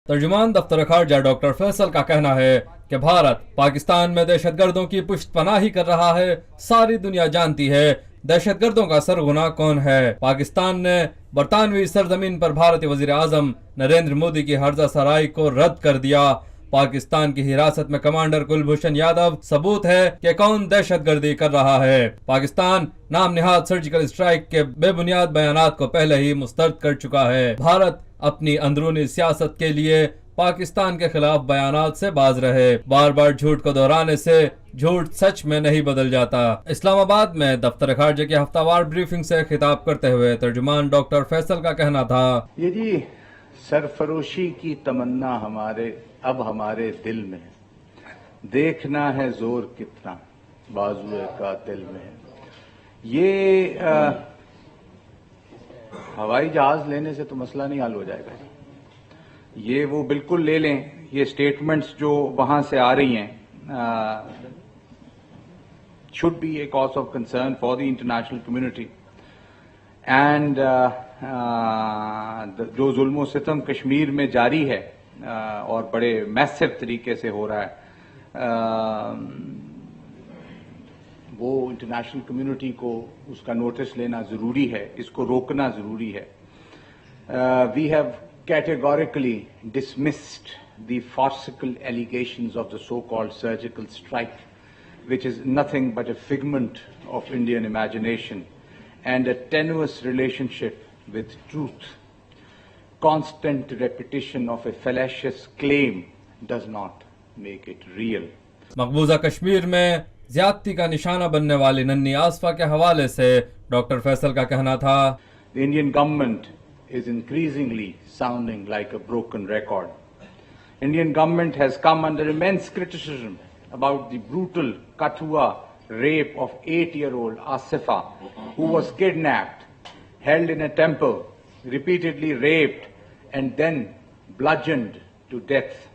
तर्जुमान दफ्तर खारजा डॉक्टर फैसल का कहना है कि भारत पाकिस्तान में दहशतगर्दों की पुष्टपनाही कर रहा है। सारी दुनिया जानती है दहशतगर्दों का सरगुना कौन है। पाकिस्तान ने बरतानवी सरजमीन पर भारतीय वजीर आजम नरेंद्र मोदी की हर्जा सराई को रद्द कर दिया। पाकिस्तान की हिरासत में कमांडर कुलभूषण यादव सबूत है कि कौन दहशतगर्दी कर रहा है। पाकिस्तान नाम निहाद सर्जिकल स्ट्राइक के बेबुनियाद बयानात को पहले ही मुस्तरद कर चुका है। भारत अपनी अंदरूनी सियासत के लिए पाकिस्तान के खिलाफ बयानात से बाज रहे। बार बार झूठ को दोहराने से झूठ सच में नहीं बदल जाता। इस्लामाबाद में दफ्तर खारजा की हफ्तावार ब्रीफिंग से खिताब करते हुए तर्जुमान डॉक्टर फैसल का कहना था, ये जी सरफरोशी की तमन्ना हमारे दिल में है, देखना है जोर कितना बाजुए का दिल में है। ये हवाई जहाज लेने से तो मसला नहीं हल हो जाएगा जी। ये वो बिल्कुल ले लें। ये स्टेटमेंट्स जो वहां से आ रही हैं should be A cause of concern for the international community and जो जुल्म सितम कश्मीर में जारी है और बड़े मैसिव तरीके से हो रहा है, वो इंटरनेशनल कम्युनिटी को उसका नोटिस लेना जरूरी है, इसको रोकना जरूरी है। We have categorically dismissed the farcical allegations of the so-called surgical strike, which is nothing but a figment of Indian imagination and a tenuous relationship with truth. Constant repetition of a fallacious claim does not make it real. मकबूजा कश्मीर में ज्यादती का निशाना बनने वाली नन्ही आसफा के हवाले से डॉक्टर फैसल का कहना था, The Indian government is increasingly sounding like a broken record. Indian government has come under immense criticism about the brutal Kathua rape of 8-year-old Asifa, who was kidnapped, held in a temple, repeatedly raped, and then bludgeoned to death.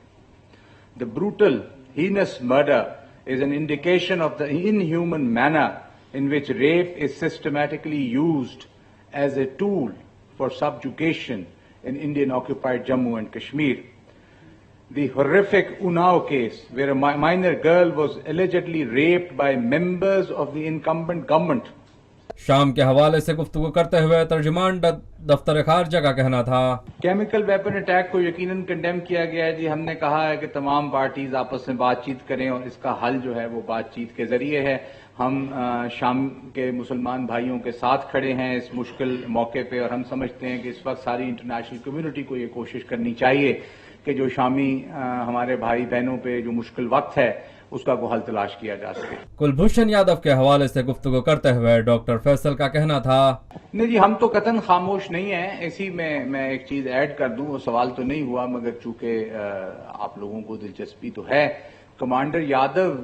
The brutal, heinous murder is an indication of the inhuman manner in which rape is systematically used as a tool for subjugation in Indian-occupied Jammu and Kashmir. The horrific Unnao case, where a minor girl was allegedly raped by members of the incumbent government. शाम के हवाले से गुफ्तगू करते हुए तर्जुमान दफ्तर खारजा का कहना था, केमिकल वेपन अटैक को यकीनन कंडेम किया गया है जी। हमने कहा है कि तमाम पार्टीज आपस में बातचीत करें और इसका हल जो है वो बातचीत के जरिए है। हम शाम के मुसलमान भाइयों के साथ खड़े हैं इस मुश्किल मौके पे, और हम समझते हैं कि इस वक्त सारी इंटरनेशनल कम्युनिटी को ये कोशिश करनी चाहिए कि जो शामी हमारे भाई बहनों पे जो मुश्किल वक्त है उसका को हल तलाश किया जा सके। कुलभूषण यादव के हवाले से गुफ्तगू करते हुए डॉक्टर फैसल का कहना था, नहीं जी, हम तो कतन खामोश नहीं है। इसी में मैं एक चीज ऐड कर दूं, वो सवाल तो नहीं हुआ मगर चूंकि आप लोगों को दिलचस्पी तो है, कमांडर यादव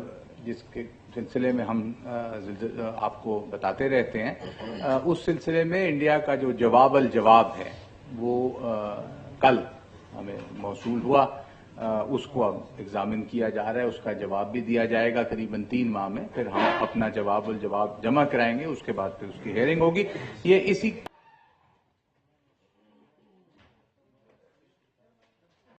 जिसके सिलसिले में हम आपको बताते रहते हैं, उस सिलसिले में इंडिया का जो जवाब है वो कल हमें मौसूल हुआ। उसको अब एग्जामिन किया जा रहा है, उसका जवाब भी दिया जाएगा करीबन 3 माह में। फिर हम अपना जवाब जमा कराएंगे, उसके बाद फिर उसकी हेयरिंग होगी। ये इसी